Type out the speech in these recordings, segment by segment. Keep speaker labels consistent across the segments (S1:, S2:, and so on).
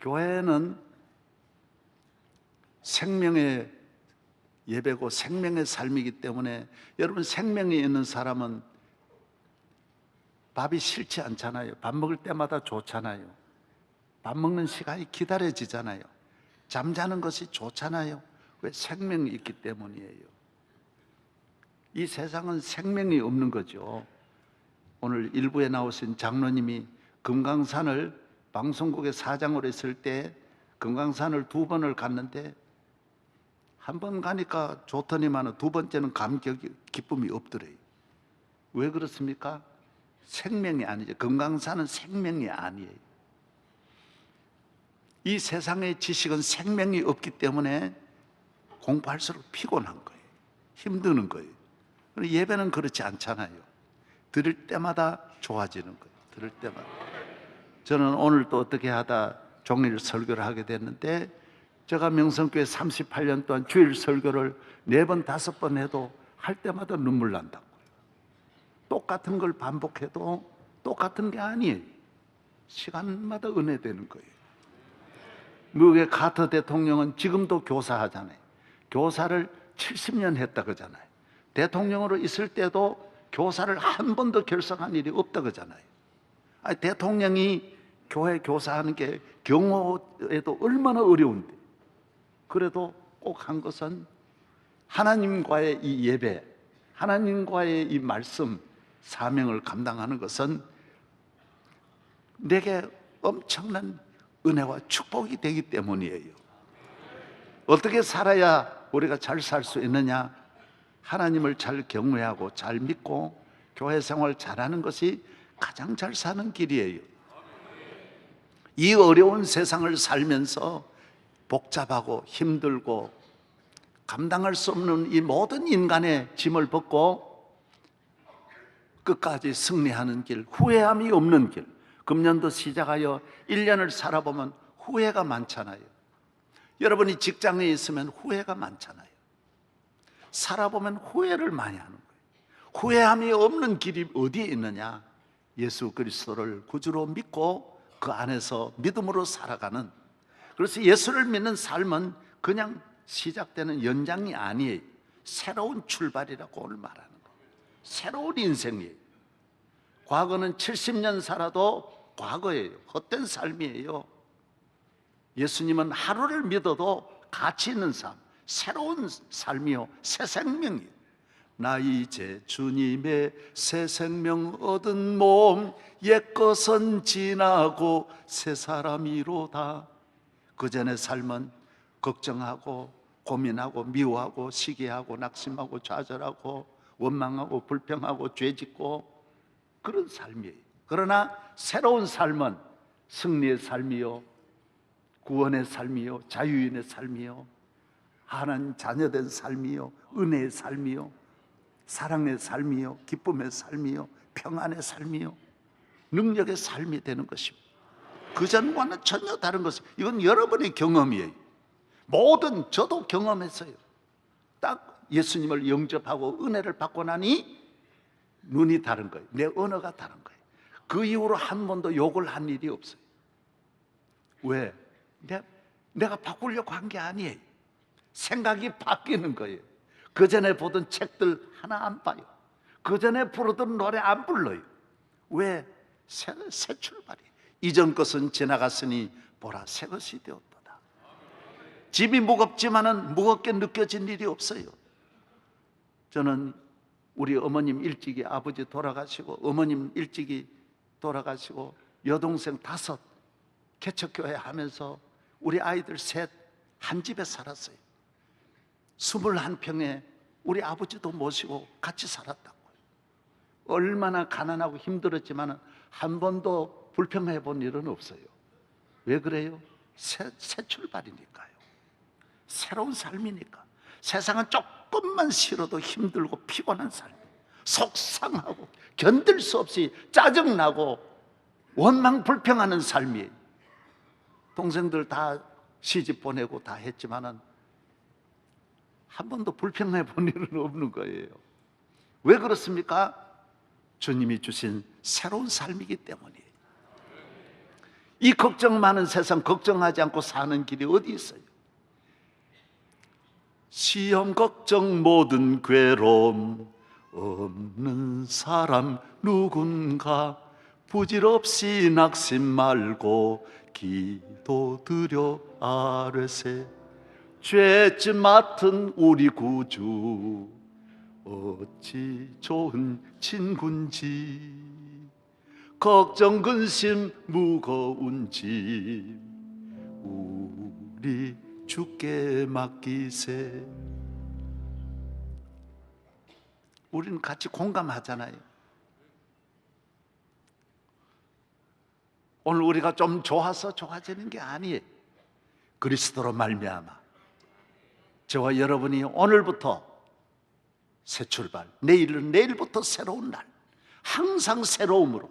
S1: 교회는 생명의 예배고 생명의 삶이기 때문에 여러분, 생명이 있는 사람은 밥이 싫지 않잖아요. 밥 먹을 때마다 좋잖아요. 밥 먹는 시간이 기다려지잖아요. 잠자는 것이 좋잖아요. 왜? 생명이 있기 때문이에요. 이 세상은 생명이 없는 거죠. 오늘 일부에 나오신 장로님이 금강산을 방송국의 사장으로 있을 때 금강산을 2번을 갔는데 한 번 가니까 좋더니만 두 번째는 감격이, 기쁨이 없더래요. 왜 그렇습니까? 생명이 아니죠. 금강산은 생명이 아니에요. 이 세상의 지식은 생명이 없기 때문에 공부할수록 피곤한 거예요. 힘드는 거예요. 예배는 그렇지 않잖아요. 들을 때마다 좋아지는 거예요. 들을 때마다. 저는 오늘 또 어떻게 하다 종일 설교를 하게 됐는데, 제가 명성교회 38년 동안 주일 설교를 4번, 5번 해도 할 때마다 눈물 난다고요. 똑같은 걸 반복해도 똑같은 게 아니에요. 시간마다 은혜되는 거예요. 미국의 카터 대통령은 지금도 교사하잖아요. 교사를 70년 했다 그러잖아요. 대통령으로 있을 때도 교사를 한 번도 결석한 일이 없다 그러잖아요. 아니, 대통령이 교회 교사하는 게 경호에도 얼마나 어려운데, 그래도 꼭 한 것은 하나님과의 이 예배, 하나님과의 이 말씀, 사명을 감당하는 것은 내게 엄청난 은혜와 축복이 되기 때문이에요. 어떻게 살아야 우리가 잘 살 수 있느냐? 하나님을 잘 경외하고 잘 믿고 교회 생활 잘하는 것이 가장 잘 사는 길이에요. 이 어려운 세상을 살면서 복잡하고 힘들고 감당할 수 없는 이 모든 인간의 짐을 벗고 끝까지 승리하는 길, 후회함이 없는 길. 금년도 시작하여 1년을 살아보면 후회가 많잖아요. 여러분이 직장에 있으면 후회가 많잖아요. 살아보면 후회를 많이 하는 거예요. 후회함이 없는 길이 어디에 있느냐? 예수 그리스도를 구주로 믿고 그 안에서 믿음으로 살아가는, 그래서 예수를 믿는 삶은 그냥 시작되는 연장이 아니에요. 새로운 출발이라고 오늘 말하는 거예요. 새로운 인생이에요. 과거는 70년 살아도 과거예요. 헛된 삶이에요. 예수님은 하루를 믿어도 가치 있는 삶, 새로운 삶이요, 새 생명이에요. 나 이제 주님의 새 생명 얻은 몸, 옛것은 지나고 새 사람이로다. 그전의 삶은 걱정하고 고민하고 미워하고 시기하고 낙심하고 좌절하고 원망하고 불평하고 죄짓고 그런 삶이에요. 그러나 새로운 삶은 승리의 삶이요, 구원의 삶이요, 자유인의 삶이요, 하나님 자녀된 삶이요, 은혜의 삶이요, 사랑의 삶이요, 기쁨의 삶이요, 평안의 삶이요, 능력의 삶이 되는 것입니다. 그전과는 전혀 다른 것이, 이건 여러분의 경험이에요. 모든, 저도 경험했어요. 딱 예수님을 영접하고 은혜를 받고 나니 눈이 다른 거예요. 내 언어가 다른 거예요. 그 이후로 한 번도 욕을 한 일이 없어요. 왜? 내가 바꾸려고 한 게 아니에요. 생각이 바뀌는 거예요. 그전에 보던 책들 하나 안 봐요. 그전에 부르던 노래 안 불러요. 왜? 새 출발이에요. 이전 것은 지나갔으니 보라, 새 것이 되었도다. 짐이 무겁지만은 무겁게 느껴진 일이 없어요. 저는 우리 어머님 일찍이, 아버지 돌아가시고 어머님 일찍이 돌아가시고 여동생 5 개척교회 하면서 우리 아이들 셋 한 집에 살았어요. 21평에 우리 아버지도 모시고 같이 살았다고요. 얼마나 가난하고 힘들었지만 한 번도 불평해 본 일은 없어요. 왜 그래요? 새 출발이니까요. 새로운 삶이니까. 세상은 조금만 싫어도 힘들고 피곤한 삶, 속상하고 견딜 수 없이 짜증나고 원망 불평하는 삶이에요. 동생들 다 시집 보내고 다 했지만은 한 번도 불평해 본 일은 없는 거예요. 왜 그렇습니까? 주님이 주신 새로운 삶이기 때문이에요. 이 걱정 많은 세상 걱정하지 않고 사는 길이 어디 있어요? 시험 걱정 모든 괴로움 없는 사람 누군가 부질없이 낙심 말고 기도드려 아뢰세. 죄짐 맡은 우리 구주 어찌 좋은 친군지 걱정 근심 무거운 짐 우리 주께 맡기세. 우리는 같이 공감하잖아요. 오늘 우리가 좀 좋아서 좋아지는 게 아니에요. 그리스도로 말미암아 저와 여러분이 오늘부터 새 출발, 내일은 내일부터 새로운 날, 항상 새로움으로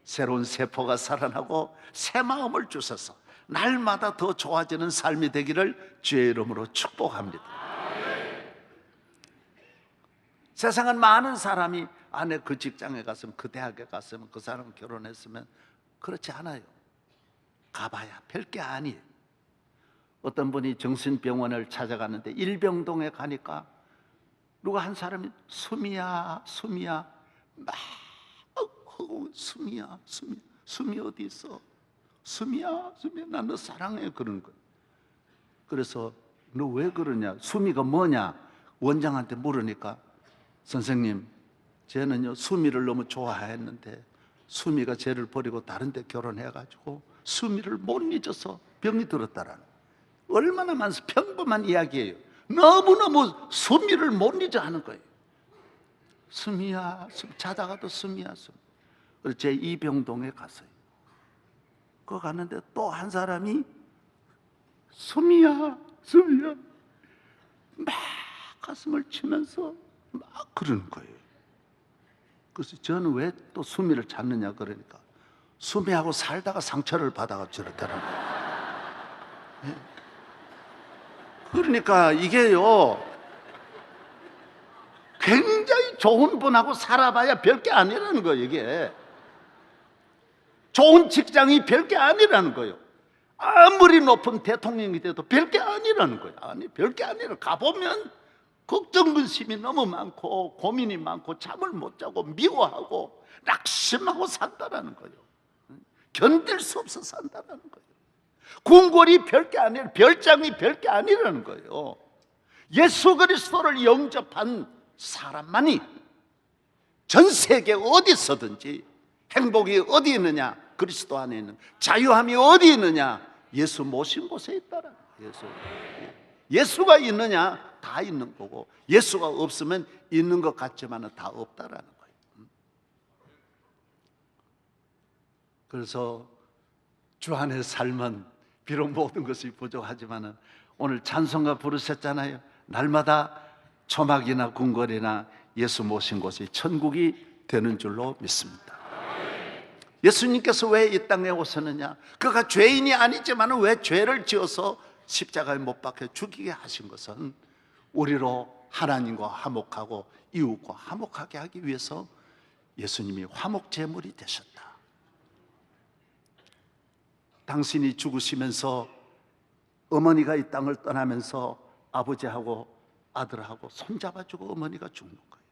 S1: 새로운 세포가 살아나고 새 마음을 주셔서 날마다 더 좋아지는 삶이 되기를 주의 이름으로 축복합니다. 세상은 많은 사람이 아내 그 직장에 갔으면, 그 대학에 갔으면, 그 사람 결혼했으면, 그렇지 않아요. 가봐야 별게 아니에요. 어떤 분이 정신병원을 찾아갔는데 일병동에 가니까 누가 한 사람이 숨이야 막 숨이야 숨이 어디 있어? 숨이야 난 너 사랑해 그러는 거예요. 그래서 너 왜 그러냐? 숨이가 뭐냐? 원장한테 물으니까 선생님 쟤는요 수미를 너무 좋아했는데 수미가 쟤를 버리고 다른 데 결혼해가지고 수미를 못 잊어서 병이 들었다라는, 얼마나 많은 평범한 이야기예요. 너무너무 수미를 못 잊어 하는 거예요. 수미야 자다가도 수미야 수미. 그래서 제 이병동에 갔어요. 그 갔는데 또 한 사람이 수미야 막 가슴을 치면서 막 그러는 거예요. 그래서 저는 왜 또 수미를 찾느냐 그러니까 수미하고 살다가 상처를 받아가 저렇다는 거예요. 그러니까 이게요 굉장히 좋은 분하고 살아봐야 별게 아니라는 거예요. 이게 좋은 직장이 별게 아니라는 거예요. 아무리 높은 대통령이 돼도 별게 아니라는 거예요. 아니 별게 아니라 가보면 걱정 근심이 너무 많고 고민이 많고 잠을 못 자고 미워하고 낙심하고 산다라는 거예요. 견딜 수 없어 산다라는 거예요. 궁궐이 별게 아니라 별장이 별게 아니라는 거예요. 예수 그리스도를 영접한 사람만이 전 세계 어디서든지 행복이 어디 있느냐? 그리스도 안에 있는 자유함이 어디 있느냐? 예수 모신 곳에 있다라는 거예요. 예수가 있느냐? 다 있는 거고 예수가 없으면 있는 것 같지만 다 없다라는 거예요. 그래서 주 안의 삶은 비록 모든 것이 부족하지만 오늘 찬송가 부르셨잖아요. 날마다 초막이나 궁궐이나 예수 모신 곳이 천국이 되는 줄로 믿습니다. 예수님께서 왜 이 땅에 오셨느냐? 그가 죄인이 아니지만 왜 죄를 지어서 십자가에 못 박혀 죽이게 하신 것은 우리로 하나님과 화목하고 이웃과 화목하게 하기 위해서 예수님이 화목제물이 되셨다. 당신이 죽으시면서 어머니가 이 땅을 떠나면서 아버지하고 아들하고 손잡아주고 어머니가 죽는 거예요.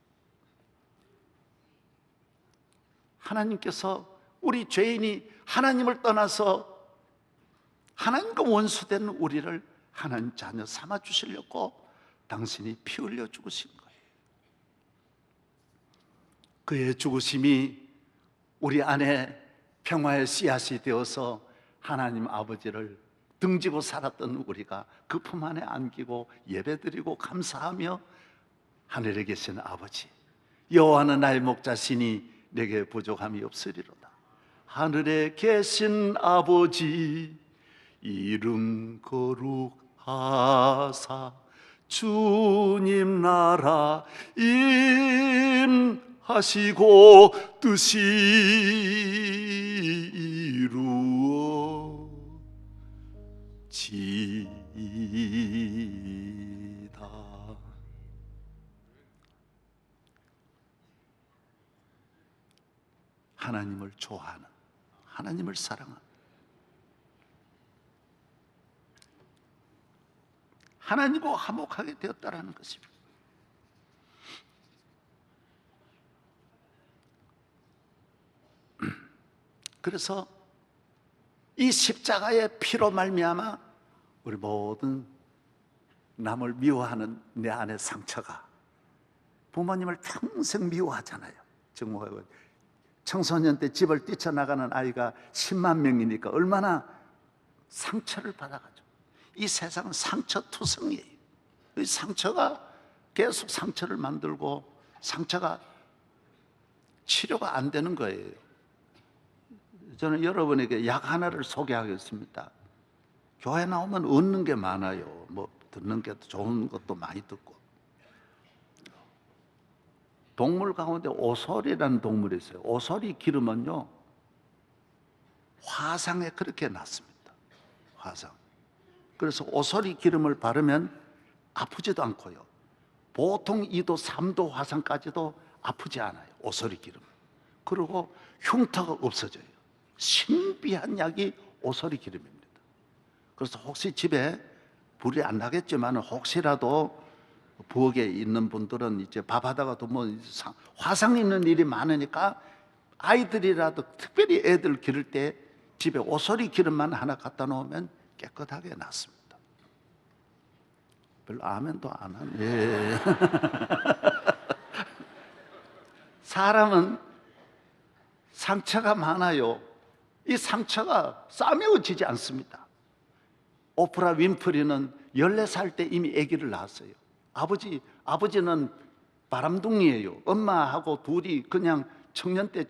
S1: 하나님께서 우리 죄인이 하나님을 떠나서 하나님과 원수된 우리를 하나님 자녀 삼아 주시려고 당신이 피 흘려 죽으신 거예요. 그의 죽으심이 우리 안에 평화의 씨앗이 되어서 하나님 아버지를 등지고 살았던 우리가 그 품 안에 안기고 예배드리고 감사하며 하늘에 계신 아버지 여호와는 나의 목자시니 내게 부족함이 없으리로다. 하늘에 계신 아버지 이름 거룩하사 주님 나라 임하시고 뜻이 이루어지이다. 하나님을 좋아하는, 하나님을 사랑합니다. 하나님과 화목하게 되었다라는 것입니다. 그래서 이 십자가의 피로 말미암아 우리 모든 남을 미워하는 내 안의 상처가, 부모님을 평생 미워하잖아요. 정말 청소년 때 집을 뛰쳐나가는 아이가 10만 명이니까 얼마나 상처를 받아가지고, 이 세상은 상처투성이에요. 이 상처가 계속 상처를 만들고 상처가 치료가 안 되는 거예요. 저는 여러분에게 약 하나를 소개하겠습니다. 교회 나오면 얻는 게 많아요. 뭐 듣는 게 좋은 것도 많이 듣고. 동물 가운데 오소리라는 동물이 있어요. 오소리 기름은요, 화상에 그렇게 낫습니다. 화상. 그래서 오소리 기름을 바르면 아프지도 않고요, 보통 2도 3도 화상까지도 아프지 않아요. 오소리 기름. 그리고 흉터가 없어져요. 신비한 약이 오소리 기름입니다. 그래서 혹시 집에 불이 안 나겠지만 혹시라도 부엌에 있는 분들은 이제 밥하다가도 뭐 화상 있는 일이 많으니까 아이들이라도, 특별히 애들 기를 때 집에 오소리 기름만 하나 갖다 놓으면 깨끗하게 낫습니다. 별로 아멘도 안 하네. 예. 사람은 상처가 많아요. 이 상처가 싸매어지지 않습니다. 오프라 윈프리는 14살 때 이미 아기를 낳았어요. 아버지는 바람둥이에요. 엄마하고 둘이 그냥 청년 때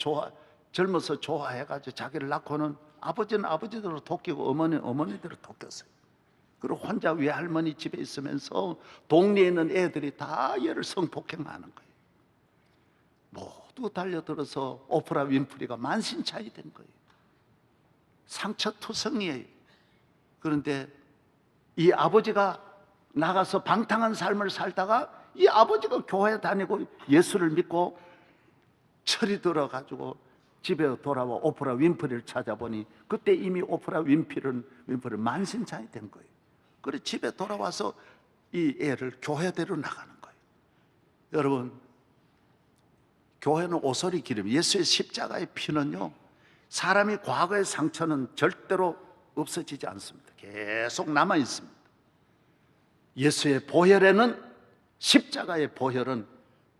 S1: 젊어서 좋아해가지고 자기를 낳고는, 아버지는 아버지대로 토끼고 어머니는 어머니대로 토꼈어요. 그리고 혼자 외할머니 집에 있으면서 동네에 있는 애들이 다 얘를 성폭행하는 거예요. 모두 달려들어서 오프라 윈프리가 만신창이 된 거예요. 상처투성이에요. 그런데 이 아버지가 나가서 방탕한 삶을 살다가 이 아버지가 교회 다니고 예수를 믿고 철이 들어가지고 집에 돌아와 오프라 윈프리를 찾아보니 그때 이미 오프라 윈프리는 만신창이 된 거예요. 그래서 집에 돌아와서 이 애를 교회대로 나가는 거예요. 여러분, 교회는 오소리 기름, 예수의 십자가의 피는요, 사람이 과거의 상처는 절대로 없어지지 않습니다. 계속 남아 있습니다. 예수의 보혈에는, 십자가의 보혈은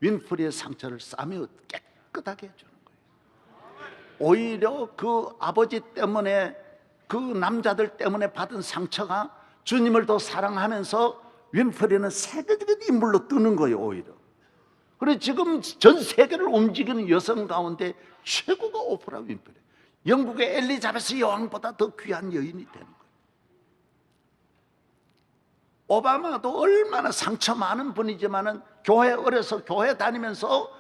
S1: 윈프리의 상처를 싸매어 깨끗하게 해주는 거예요. 오히려 그 아버지 때문에, 그 남자들 때문에 받은 상처가 주님을 더 사랑하면서 윈프리는 세계적인 인물로 뜨는 거예요. 오히려. 그래서 지금 전 세계를 움직이는 여성 가운데 최고가 오프라 윈프리, 영국의 엘리자베스 여왕보다 더 귀한 여인이 되는 거예요. 오바마도 얼마나 상처 많은 분이지만은 교회 어려서 교회 다니면서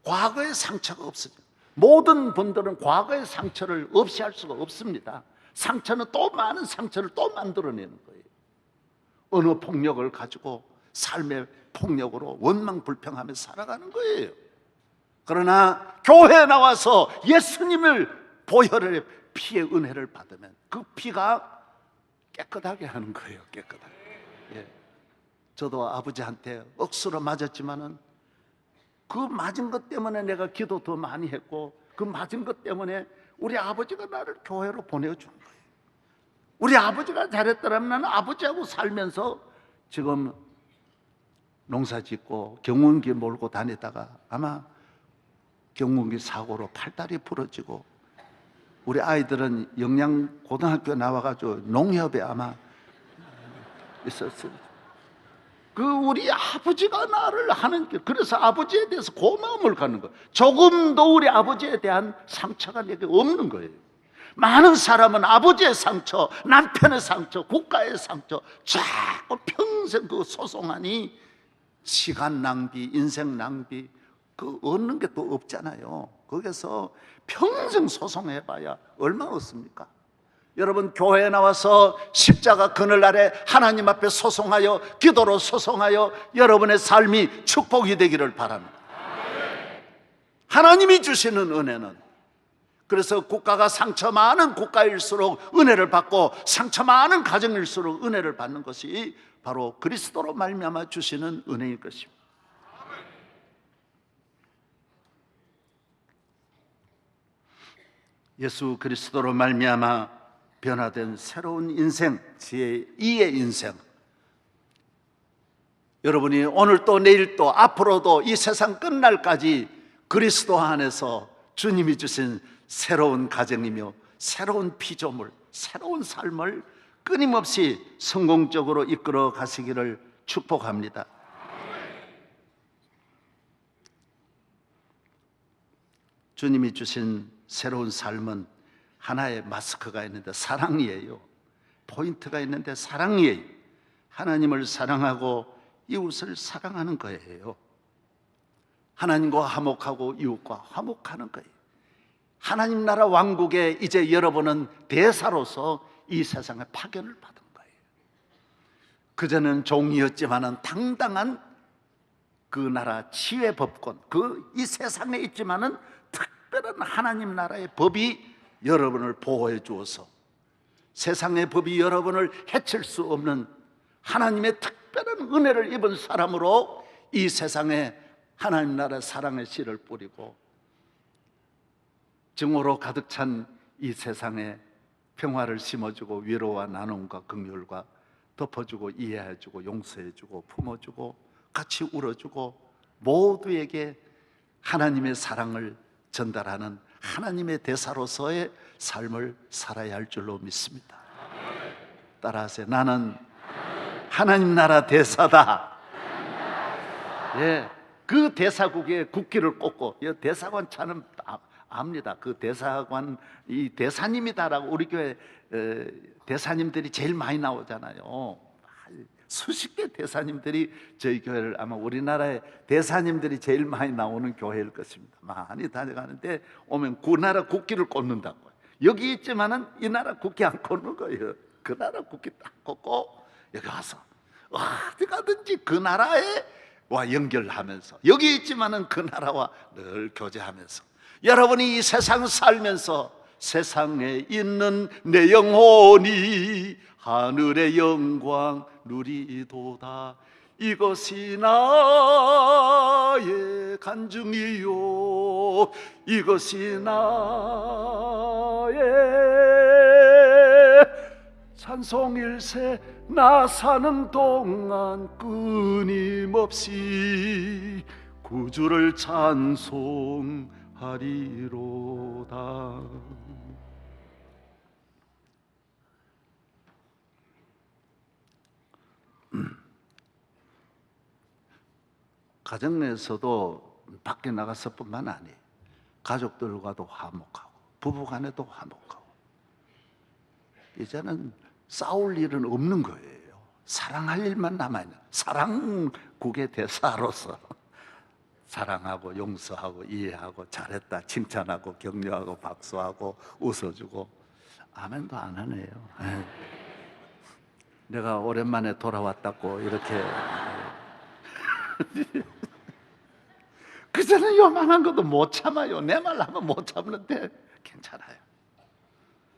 S1: 과거의 상처가 없어져요. 모든 분들은 과거의 상처를 없이 할 수가 없습니다. 상처는 또 많은 상처를 또 만들어내는 거예요. 언어 폭력을 가지고 삶의 폭력으로 원망불평하며 살아가는 거예요. 그러나 교회에 나와서 예수님을 보혈의 피의 은혜를 받으면 그 피가 깨끗하게 하는 거예요. 깨끗하게. 예. 저도 아버지한테 억수로 맞았지만은 그 맞은 것 때문에 내가 기도 더 많이 했고, 그 맞은 것 때문에 우리 아버지가 나를 교회로 보내준 거예요. 우리 아버지가 잘했더라면 나는 아버지하고 살면서 지금 농사 짓고 경운기 몰고 다니다가 아마 경운기 사고로 팔다리 부러지고, 우리 아이들은 영양고등학교 나와가지고 농협에 아마 있었어요. 그 우리 아버지가 나를 하는 게, 그래서 아버지에 대해서 고마움을 갖는 거예요. 조금도 우리 아버지에 대한 상처가 내게 없는 거예요. 많은 사람은 아버지의 상처, 남편의 상처, 국가의 상처 자꾸 평생 그 소송하니 시간 낭비, 인생 낭비, 그 얻는 게 또 없잖아요. 거기서 평생 소송해봐야 얼마 얻습니까? 여러분, 교회에 나와서 십자가 그늘 아래 하나님 앞에 소송하여, 기도로 소송하여 여러분의 삶이 축복이 되기를 바랍니다. 하나님이 주시는 은혜는 그래서 국가가 상처 많은 국가일수록 은혜를 받고 상처 많은 가정일수록 은혜를 받는 것이 바로 그리스도로 말미암아 주시는 은혜일 것입니다. 예수 그리스도로 말미암아 변화된 새로운 인생, 제2의 인생, 여러분이 오늘 또 내일 또 앞으로도 이 세상 끝날까지 그리스도 안에서 주님이 주신 새로운 가정이며 새로운 피조물, 새로운 삶을 끊임없이 성공적으로 이끌어 가시기를 축복합니다. 주님이 주신 새로운 삶은 하나의 마스크가 있는데 사랑이에요. 포인트가 있는데 사랑이에요. 하나님을 사랑하고 이웃을 사랑하는 거예요. 하나님과 화목하고 이웃과 화목하는 거예요. 하나님 나라 왕국에 이제 여러분은 대사로서 이 세상에 파견을 받은 거예요. 그전에는 종이었지만은 당당한 그 나라 치외 법권, 이 세상에 있지만은 특별한 하나님 나라의 법이 여러분을 보호해 주어서 세상의 법이 여러분을 해칠 수 없는 하나님의 특별한 은혜를 입은 사람으로 이 세상에 하나님 나라의 사랑의 씨를 뿌리고 증오로 가득 찬 이 세상에 평화를 심어주고 위로와 나눔과 긍휼과 덮어주고 이해해주고 용서해주고 품어주고 같이 울어주고 모두에게 하나님의 사랑을 전달하는 하나님의 대사로서의 삶을 살아야 할 줄로 믿습니다. 따라하세요. 나는 하나님 나라 대사다. 예, 그 대사국에 국기를 꽂고, 대사관 차는 압니다. 그 대사관, 이 대사님이다라고 우리 교회 대사님들이 제일 많이 나오잖아요. 수십 개 대사님들이 저희 교회를, 아마 우리나라의 대사님들이 제일 많이 나오는 교회일 것입니다. 많이 다녀가는데 오면 그 나라 국기를 꽂는다고요. 여기 있지만은 이 나라 국기 안 꽂는 거예요. 그 나라 국기 딱 꽂고 여기 와서 어디 가든지 그 나라와 연결하면서, 여기 있지만은 그 나라와 늘 교제하면서, 여러분이 이 세상 살면서 세상에 있는 내 영혼이 하늘의 영광 누리도다. 이것이 나의 간증이요, 이것이 나의 찬송일세. 나 사는 동안 끊임없이 구주를 찬송하리로다. 가정 내에서도 밖에 나갔을 뿐만 아니에요. 가족들과도 화목하고 부부간에도 화목하고, 이제는 싸울 일은 없는 거예요. 사랑할 일만 남아있는, 사랑국의 대사로서 사랑하고 용서하고 이해하고 잘했다 칭찬하고 격려하고 박수하고 웃어주고. 아멘도 안 하네요. 내가 오랜만에 돌아왔다고 이렇게 그전에 요만한 것도 못 참아요. 내 말 하면 못 참는데 괜찮아요.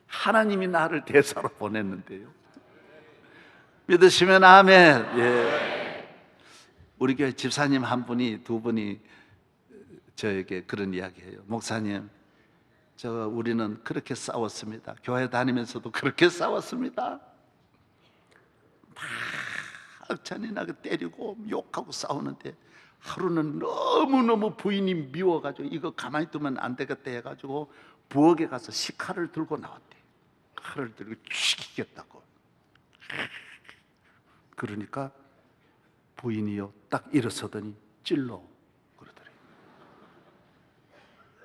S1: 하나님이 나를 대사로 보냈는데요. 믿으시면 아멘. 예. 우리 교회 집사님 두 분이 저에게 그런 이야기해요. 목사님, 우리는 그렇게 싸웠습니다. 교회 다니면서도 그렇게 싸웠습니다. 막 잔인하게 때리고 욕하고 싸우는데 하루는 너무너무 부인이 미워가지고 이거 가만히 두면 안 되겠다 해가지고 부엌에 가서 식칼을 들고 나왔대. 칼을 들고 죽이겠다고. 그러니까 부인이요 딱 일어서더니 찔러 그러더래.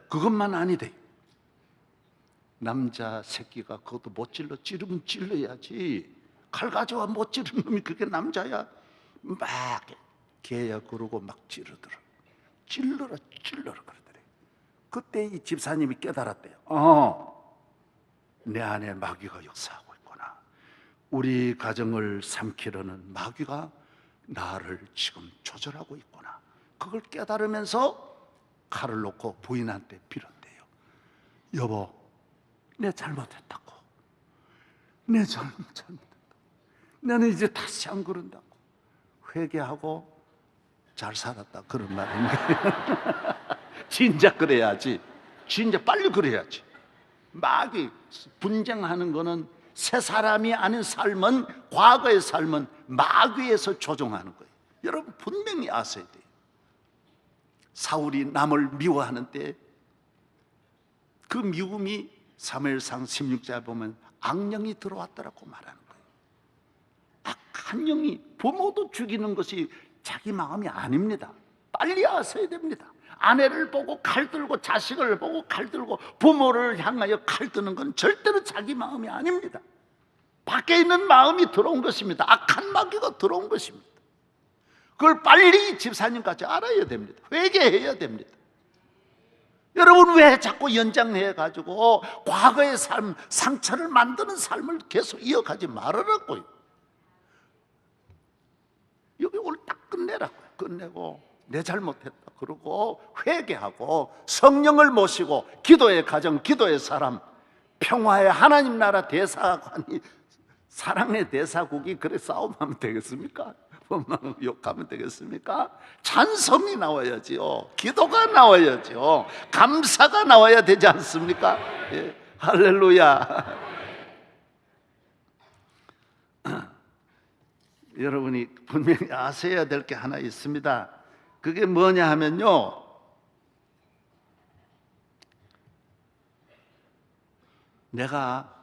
S1: 그것만 아니대. 남자 새끼가 그것도 못 찔러. 찌르면 찔러야지. 칼 가져와 못 찌르는 놈이 그게 남자야. 막 개야 그러고 막 찌르더라. 찔러라 그러더래. 그때 이 집사님이 깨달았대요. 내 안에 마귀가 역사하고 있구나. 우리 가정을 삼키려는 마귀가 나를 지금 조절하고 있구나. 그걸 깨달으면서 칼을 놓고 부인한테 빌었대요. 여보, 내 잘못했다고, 내 잘못했다고, 나는 이제 다시 안 그런다고 회개하고 잘 살았다, 그런 말입니다. 진짜 그래야지. 진짜 빨리 그래야지. 막 분쟁하는 거는 새 사람이 아닌 삶은, 과거의 삶은 마귀에서 조종하는 거예요. 여러분 분명히 아셔야 돼요. 사울이 남을 미워하는 때 그 미움이 사무엘상 16장에 보면 악령이 들어왔더라고 말하는 거예요. 악한 영이, 부모도 죽이는 것이 자기 마음이 아닙니다. 빨리 아셔야 됩니다. 아내를 보고 칼 들고, 자식을 보고 칼 들고, 부모를 향하여 칼 드는 건 절대로 자기 마음이 아닙니다. 밖에 있는 마음이 들어온 것입니다. 악한 마귀가 들어온 것입니다. 그걸 빨리 집사님까지 알아야 됩니다. 회개해야 됩니다. 여러분 왜 자꾸 연장해가지고 과거의 삶, 상처를 만드는 삶을 계속 이어가지 말으라고요. 여기 오늘 딱 끝내라고요. 끝내고 내 잘못했다 그러고 회개하고 성령을 모시고 기도의 가정, 기도의 사람, 평화의 하나님 나라 대사관이, 사랑의 대사국이 그래 싸움하면 되겠습니까? 욕하면 되겠습니까? 찬송이 나와야지요. 기도가 나와야지요. 감사가 나와야 되지 않습니까? 예. 할렐루야. 여러분이 분명히 아셔야 될 게 하나 있습니다. 그게 뭐냐 하면요, 내가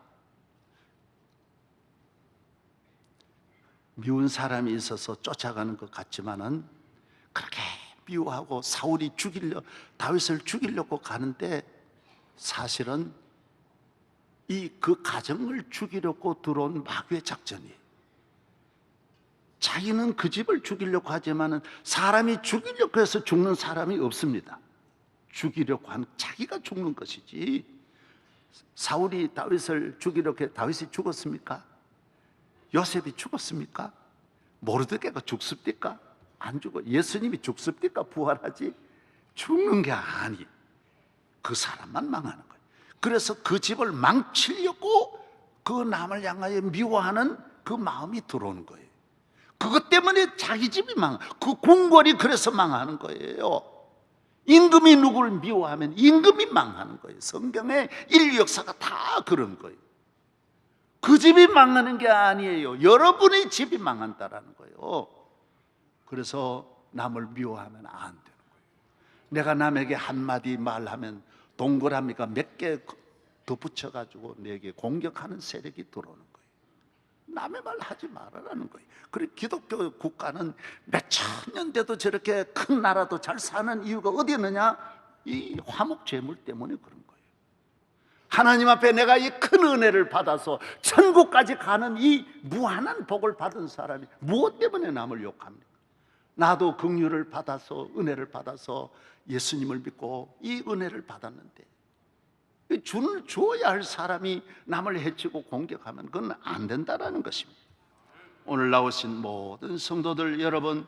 S1: 미운 사람이 있어서 쫓아가는 것 같지만은, 그렇게 미워하고 사울이 다윗을 죽이려고 가는데 사실은 그 가정을 죽이려고 들어온 마귀의 작전이에요. 자기는 그 집을 죽이려고 하지만은 사람이 죽이려고 해서 죽는 사람이 없습니다. 죽이려고 하는, 자기가 죽는 것이지. 사울이 다윗을 죽이려고 해 다윗이 죽었습니까? 요셉이 죽었습니까? 모르드게가 죽습니까? 안 죽어. 예수님이 죽습니까? 부활하지? 죽는 게 아니. 그 사람만 망하는 거예요. 그래서 그 집을 망치려고 그 남을 향하여 미워하는 그 마음이 들어오는 거예요. 그것 때문에 자기 집이 그 궁궐이 그래서 망하는 거예요. 임금이 누구를 미워하면 임금이 망하는 거예요. 성경의 인류 역사가 다 그런 거예요. 그 집이 망하는 게 아니에요. 여러분의 집이 망한다라는 거예요. 그래서 남을 미워하면 안 되는 거예요. 내가 남에게 한마디 말하면 동그라미가 몇 개 덧붙여가지고 내게 공격하는 세력이 들어오는 거예요. 남의 말 하지 말아라는 거예요. 그리고 기독교 국가는 몇천 년 돼도 저렇게 큰 나라도 잘 사는 이유가 어디 있느냐? 이 화목제물 때문에 그런 거예요. 하나님 앞에 내가 이 큰 은혜를 받아서 천국까지 가는 이 무한한 복을 받은 사람이 무엇 때문에 남을 욕합니까? 나도 긍휼을 받아서, 은혜를 받아서 예수님을 믿고 이 은혜를 받았는데, 주어야 할 사람이 남을 해치고 공격하면 그건 안 된다는 것입니다. 오늘 나오신 모든 성도들 여러분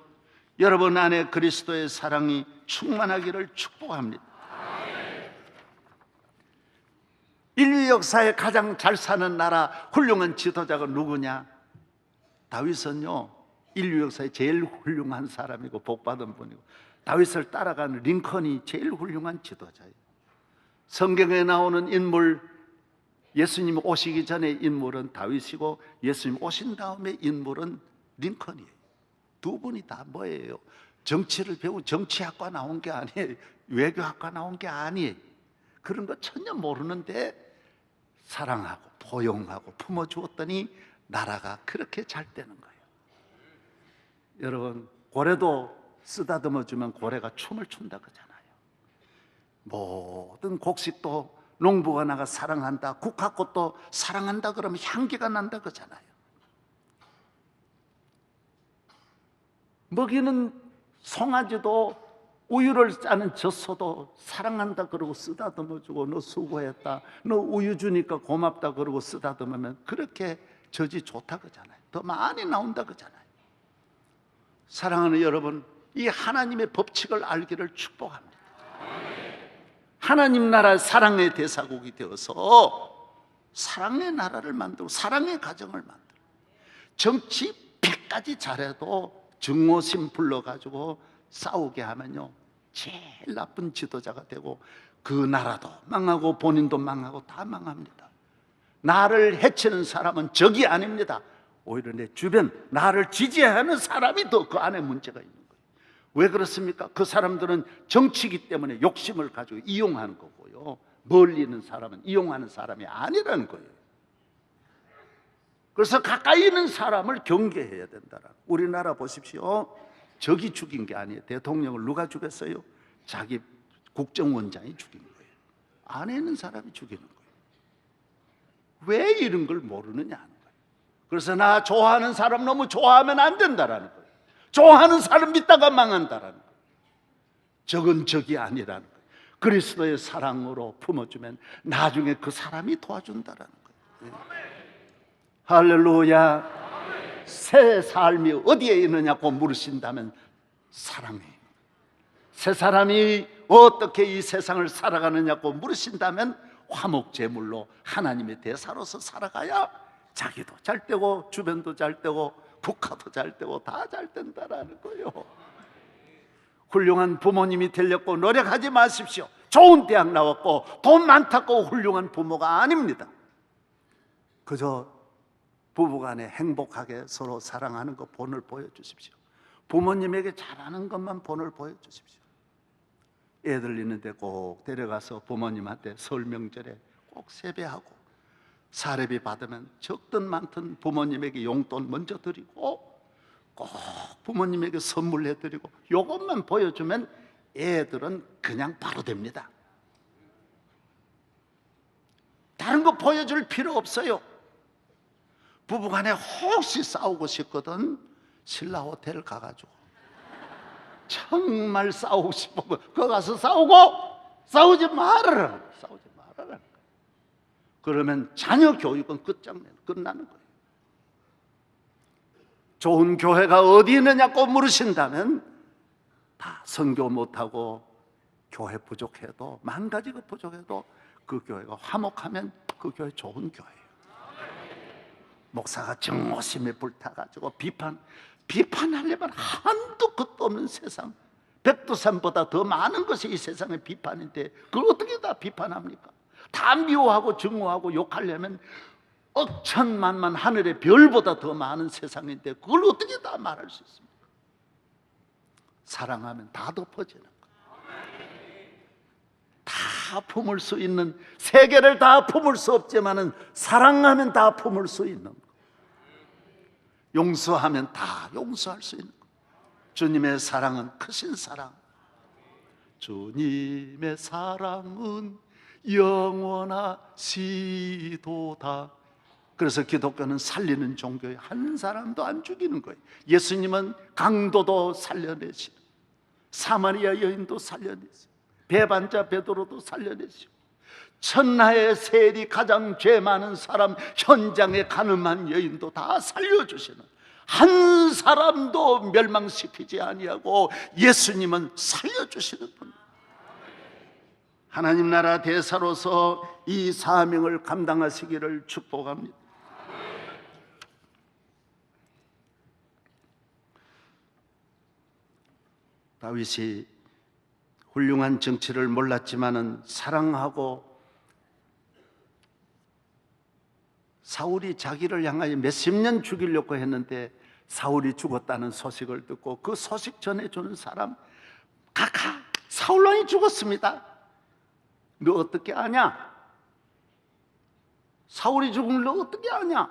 S1: 안에 그리스도의 사랑이 충만하기를 축복합니다. 인류 역사에 가장 잘 사는 나라, 훌륭한 지도자가 누구냐? 다윗은요, 인류 역사에 제일 훌륭한 사람이고 복받은 분이고, 다윗을 따라가는 링컨이 제일 훌륭한 지도자예요. 성경에 나오는 인물, 예수님 오시기 전에 인물은 다윗이고 예수님 오신 다음에 인물은 링컨이에요. 두 분이 다 뭐예요? 정치를 배운, 정치학과 나온 게 아니에요. 외교학과 나온 게 아니에요. 그런 거 전혀 모르는데 사랑하고 포용하고 품어주었더니 나라가 그렇게 잘 되는 거예요. 여러분, 고래도 쓰다듬어주면 고래가 춤을 춘다 그러잖아요. 모든 곡식도 농부가 나가 사랑한다, 국화꽃도 사랑한다 그러면 향기가 난다 그러잖아요. 먹이는 송아지도 우유를 짜는 젖소도 사랑한다 그러고 쓰다듬어주고, 너 수고했다, 너 우유 주니까 고맙다 그러고 쓰다듬으면 그렇게 젖이 좋다 그러잖아요. 더 많이 나온다 그러잖아요. 사랑하는 여러분, 이 하나님의 법칙을 알기를 축복합니다. 하나님 나라 사랑의 대사국이 되어서 사랑의 나라를 만들고 사랑의 가정을 만들고, 정치 100가지 잘해도 증오심 불러가지고 싸우게 하면요 제일 나쁜 지도자가 되고 그 나라도 망하고 본인도 망하고 다 망합니다. 나를 해치는 사람은 적이 아닙니다. 오히려 내 주변 나를 지지하는 사람이 더 그 안에 문제가 있는 거예요. 왜 그렇습니까? 그 사람들은 정치이기 때문에 욕심을 가지고 이용하는 거고요, 멀리 있는 사람은 이용하는 사람이 아니라는 거예요. 그래서 가까이 있는 사람을 경계해야 된다라는. 우리나라 보십시오. 적이 죽인 게 아니에요. 대통령을 누가 죽였어요? 자기 국정원장이 죽인 거예요. 안에 있는 사람이 죽이는 거예요. 왜 이런 걸 모르느냐 하는 거예요. 그래서 나 좋아하는 사람 너무 좋아하면 안 된다라는 거예요. 좋아하는 사람 믿다가 망한다라는 거예요. 적은 적이 아니라는 거예요. 그리스도의 사랑으로 품어주면 나중에 그 사람이 도와준다라는 거예요. 할렐루야. 새 삶이 어디에 있느냐고 물으신다면 사랑에. 새 사람이 어떻게 이 세상을 살아가느냐고 물으신다면 화목제물로 하나님의 대사로서 살아가야 자기도 잘 되고 주변도 잘 되고 국가도 잘 되고 다 잘 된다라는 거예요. 훌륭한 부모님이 되려고 노력하지 마십시오. 좋은 대학 나왔고 돈 많다고 훌륭한 부모가 아닙니다. 그저 부부간에 행복하게 서로 사랑하는 것 본을 보여주십시오. 부모님에게 잘하는 것만 본을 보여주십시오. 애들 있는데 꼭 데려가서 부모님한테 설 명절에 꼭 세배하고, 사례비 받으면 적든 많든 부모님에게 용돈 먼저 드리고 꼭 부모님에게 선물해드리고, 이것만 보여주면 애들은 그냥 바로 됩니다. 다른 거 보여줄 필요 없어요. 부부간에 혹시 싸우고 싶거든 신라 호텔 가가지고 정말 싸우고 싶으면 거기 가서 싸우고, 싸우지 말아라. 싸우지 말아라. 그러면 자녀 교육은 끝나는 거예요. 좋은 교회가 어디 있느냐고 물으신다면 다 선교 못하고 교회 부족해도, 만 가지가 부족해도 그 교회가 화목하면 그 교회 좋은 교회예요. 목사가 증오심에 불타가지고 비판하려면 한도 끝도 없는 세상, 백두산보다 더 많은 것이 이 세상의 비판인데 그걸 어떻게 다 비판합니까? 다 미워하고 증오하고 욕하려면 억천만만 하늘의 별보다 더 많은 세상인데 그걸 어떻게 다 말할 수 있습니까? 사랑하면 다 덮어지는 거예요. 다 품을 수 있는, 세계를 다 품을 수 없지만은 사랑하면 다 품을 수 있는 거예요. 용서하면 다 용서할 수 있는 거예요. 주님의 사랑은 크신 사랑. 주님의 사랑은 영원하시도다. 그래서 기독교는 살리는 종교예요. 한 사람도 안 죽이는 거예요. 예수님은 강도도 살려내시고, 사마리아 여인도 살려내시고, 배반자 베드로도 살려내시고, 천하의 세리 가장 죄 많은 사람, 현장에 가늠한 여인도 다 살려주시는, 한 사람도 멸망시키지 아니하고 예수님은 살려주시는 분. 하나님 나라 대사로서 이 사명을 감당하시기를 축복합니다. 다윗이 훌륭한 정치를 몰랐지만은 사랑하고, 사울이 자기를 향하여 몇십 년 죽이려고 했는데 사울이 죽었다는 소식을 듣고 그 소식 전해주는 사람, 각하 사울왕이 죽었습니다. 너 어떻게 아냐? 사울이 죽은 걸 너 어떻게 아냐?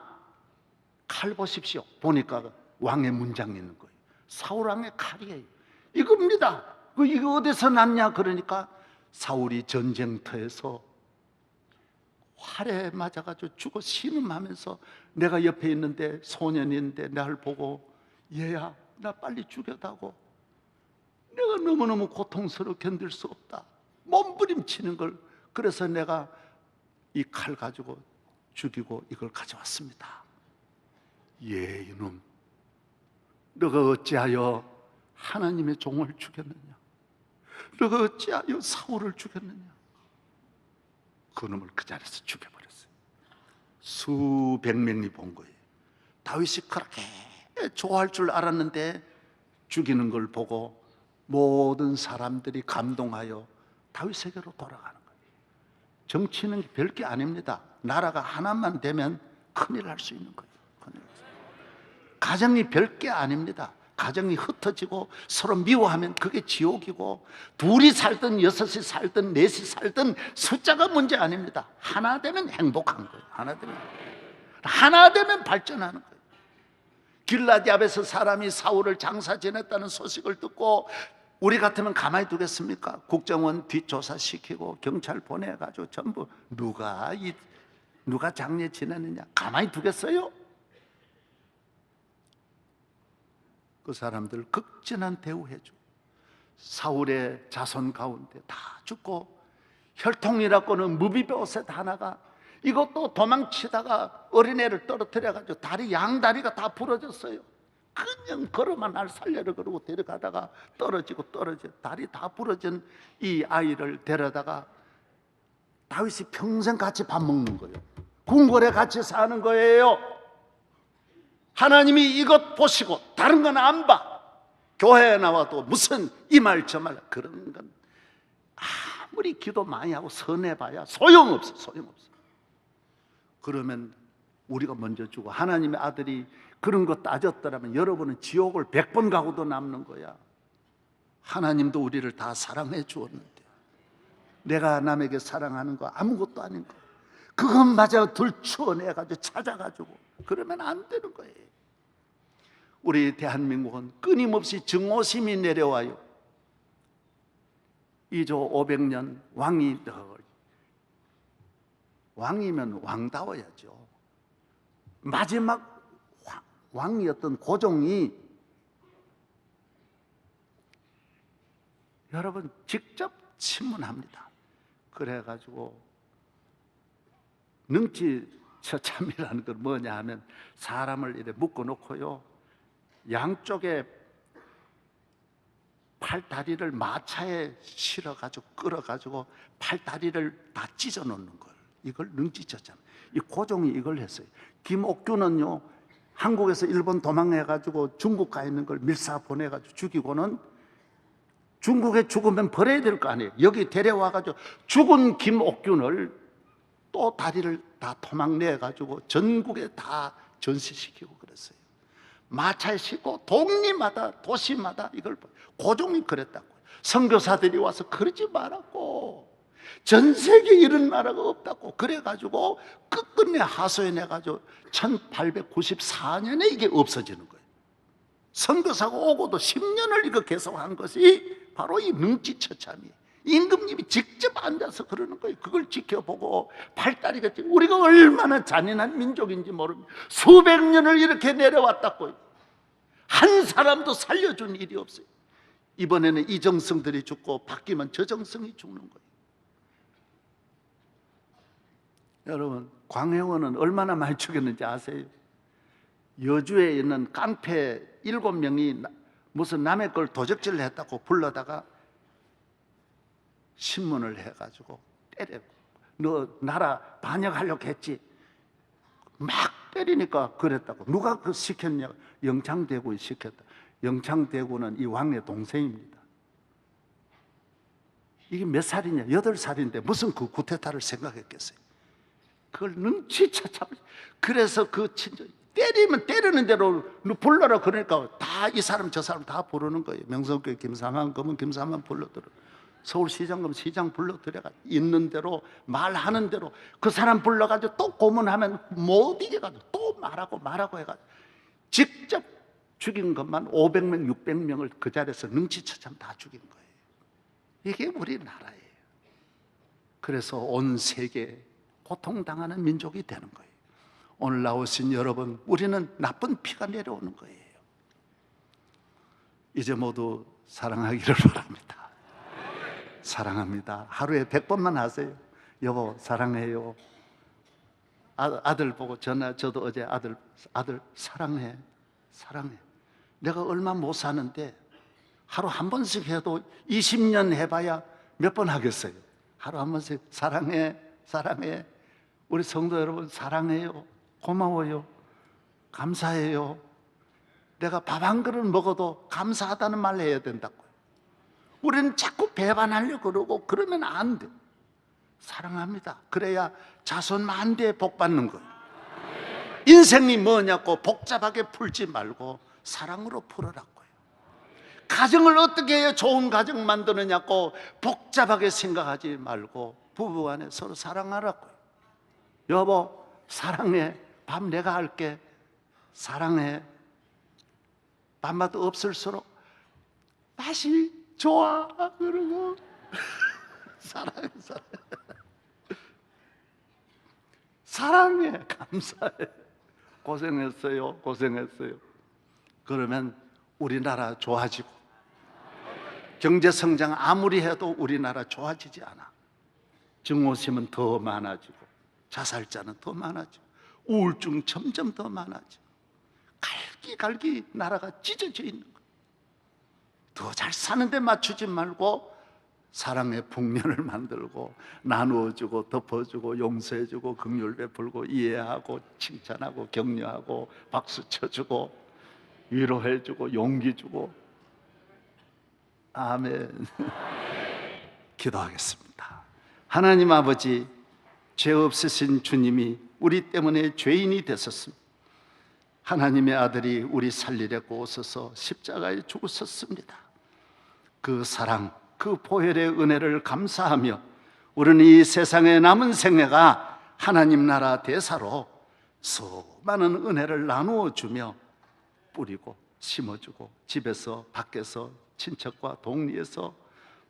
S1: 칼 보십시오. 보니까 왕의 문장이 있는 거예요. 사울왕의 칼이에요. 이겁니다. 이거 어디서 났냐? 그러니까 사울이 전쟁터에서 활에 맞아가지고 죽어 신음하면서, 내가 옆에 있는데 소년인데 나를 보고 얘야 나 빨리 죽여다고, 내가 너무너무 고통스럽게 견딜 수 없다, 몸부림치는 걸, 그래서 내가 이 칼 가지고 죽이고 이걸 가져왔습니다. 예, 이놈, 너가 어찌하여 하나님의 종을 죽였느냐? 너가 어찌하여 사울을 죽였느냐? 그놈을 그 자리에서 죽여버렸어요. 수백 명이 본 거예요. 다윗이 그렇게 좋아할 줄 알았는데 죽이는 걸 보고 모든 사람들이 감동하여 다윗에게로 돌아가는 거예요. 정치는 별게 아닙니다. 나라가 하나만 되면 큰일 날 수 있는 거예요. 가정이 별게 아닙니다. 가정이 흩어지고 서로 미워하면 그게 지옥이고, 둘이 살든 여섯이 살든 넷이 살든 숫자가 문제 아닙니다. 하나 되면 행복한 거예요. 하나 되면 발전하는 거예요. 길라디 앞에서 사람이 사울을 장사 지냈다는 소식을 듣고 우리 같으면 가만히 두겠습니까? 국정원 뒷조사 시키고 경찰 보내가지고 전부 누가 장례 지내느냐 가만히 두겠어요? 그 사람들 극진한 대우해주고 사울의 자손 가운데 다 죽고, 혈통이라고는 무비보셋 하나가 이것도 도망치다가 어린애를 떨어뜨려가지고 양다리가 다 부러졌어요. 그냥 걸어만 날 살려를 그러고 데려가다가 떨어져 다리 다 부러진 이 아이를 데려다가 다윗이 평생 같이 밥 먹는 거예요. 궁궐에 같이 사는 거예요. 하나님이 이것 보시고 다른 건 안 봐. 교회에 나와도 무슨 이 말 저 말 그런 건 아무리 기도 많이 하고 선해봐야 소용없어. 그러면 우리가 먼저 주고, 하나님의 아들이 그런 거 따졌더라면 여러분은 지옥을 100번 가고도 남는 거야. 하나님도 우리를 다 사랑해 주었는데 내가 남에게 사랑하는 거 아무것도 아닌 거 그것마저 들추어내가지고 찾아가지고 그러면 안 되는 거예요. 우리 대한민국은 끊임없이 증오심이 내려와요. 2조 500년 왕이면 왕다워야죠. 마지막 왕이었던 고종이 여러분 직접 친문합니다. 그래가지고 능지처참이라는 건 뭐냐 하면 사람을 이렇게 묶어놓고요, 양쪽에 팔다리를 마차에 실어가지고 끌어가지고 팔다리를 다 찢어놓는 걸, 이걸 능지처참. 이 고종이 이걸 했어요. 김옥균은요, 한국에서 일본 도망해가지고 중국 가 있는 걸 밀사 보내가지고 죽이고는 중국에 죽으면 버려야 될 거 아니에요. 여기 데려와가지고 죽은 김옥균을 또 다리를 다 토막내가지고 전국에 다 전시시키고 그랬어요. 마차에 싣고 동리마다 도시마다 이걸 고종이 그랬다고요. 선교사들이 와서 그러지 말았고, 전 세계에 이런 나라가 없다고 그래가지고 끝끝내 하소연해가지고 1894년에 이게 없어지는 거예요. 선교사가 오고도 10년을 이거 계속한 것이 바로 이 능지처참이에요. 임금님이 직접 앉아서 그러는 거예요. 그걸 지켜보고 팔다리가 우리가 얼마나 잔인한 민족인지 모릅니다. 수백 년을 이렇게 내려왔다고요. 한 사람도 살려준 일이 없어요. 이번에는 이정성들이 죽고 바뀌면 저정성이 죽는 거예요. 여러분, 광해원은 얼마나 많이 죽였는지 아세요? 여주에 있는 깡패 7명이 무슨 남의 걸 도적질을 했다고 불러다가 신문을 해가지고 때려. 너 나라 반역하려고 했지. 막 때리니까 그랬다고. 누가 그 시켰냐? 영창대군이 시켰다. 영창대군은 이 왕의 동생입니다. 이게 몇 살이냐? 8살인데 무슨 그 구테타를 생각했겠어요? 그걸 능치처참. 그래서 그 친정 때리면 때리는 대로 불러라 그러니까 다 이 사람 저 사람 다 부르는 거예요. 명성교회 김삼환 그러면 김삼환 불러들어. 서울시장 그러면 시장 불러들여가 있는 대로 말하는 대로 그 사람 불러가지고 또 고문하면 못 이겨가지고 또 말하고 해가지고 직접 죽인 것만 500명 600명을 그 자리에서 능지처참 다 죽인 거예요. 이게 우리나라예요. 그래서 온 세계에 고통당하는 민족이 되는 거예요. 오늘 나오신 여러분, 우리는 나쁜 피가 내려오는 거예요. 이제 모두 사랑하기를 바랍니다. 사랑합니다. 하루에 100번만 하세요. 여보 사랑해요. 아들 보고 저도 어제 아들 사랑해. 내가 얼마 못 사는데 하루 한 번씩 해도 20년 해봐야 몇 번 하겠어요. 하루 한 번씩 사랑해. 우리 성도 여러분, 사랑해요. 고마워요. 감사해요. 내가 밥 한 그릇 먹어도 감사하다는 말 해야 된다고요. 우리는 자꾸 배반하려고 그러고 그러면 안 돼. 사랑합니다. 그래야 자손 만대에 복 받는 거예요. 인생이 뭐냐고 복잡하게 풀지 말고 사랑으로 풀어라고요. 가정을 어떻게 해야 좋은 가정 만드느냐고 복잡하게 생각하지 말고 부부간에 서로 사랑하라고요. 여보, 사랑해. 밥 내가 할게. 사랑해. 밥맛 없을수록 맛이 좋아. 그러고 사랑해, 사랑해. 감사해. 고생했어요. 고생했어요. 그러면 우리나라 좋아지고, 경제 성장 아무리 해도 우리나라 좋아지지 않아. 증오심은 더 많아지고, 자살자는 더 많아지고, 우울증 점점 더 많아지고, 갈기갈기 나라가 찢어져 있는 거예요. 더 잘 사는 데 맞추지 말고 사랑의 북면을 만들고 나누어주고 덮어주고 용서해주고 긍휼 베풀고 이해하고 칭찬하고 격려하고 박수 쳐주고 위로해주고 용기 주고. 아멘. 기도하겠습니다. 하나님 아버지, 죄 없으신 주님이 우리 때문에 죄인이 되셨습니다. 하나님의 아들이 우리 살리려고 오셔서 십자가에 죽으셨습니다. 그 사랑, 그 보혈의 은혜를 감사하며 우리는 이 세상의 남은 생애가 하나님 나라 대사로 수많은 은혜를 나누어 주며 뿌리고 심어주고 집에서 밖에서 친척과 동리에서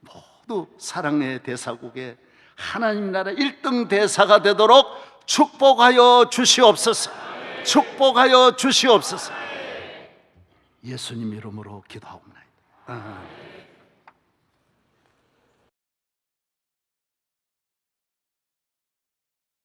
S1: 모두 사랑의 대사국에 하나님 나라 1등 대사가 되도록 축복하여 주시옵소서. 축복하여 주시옵소서. 예수님 이름으로 기도하옵나이다.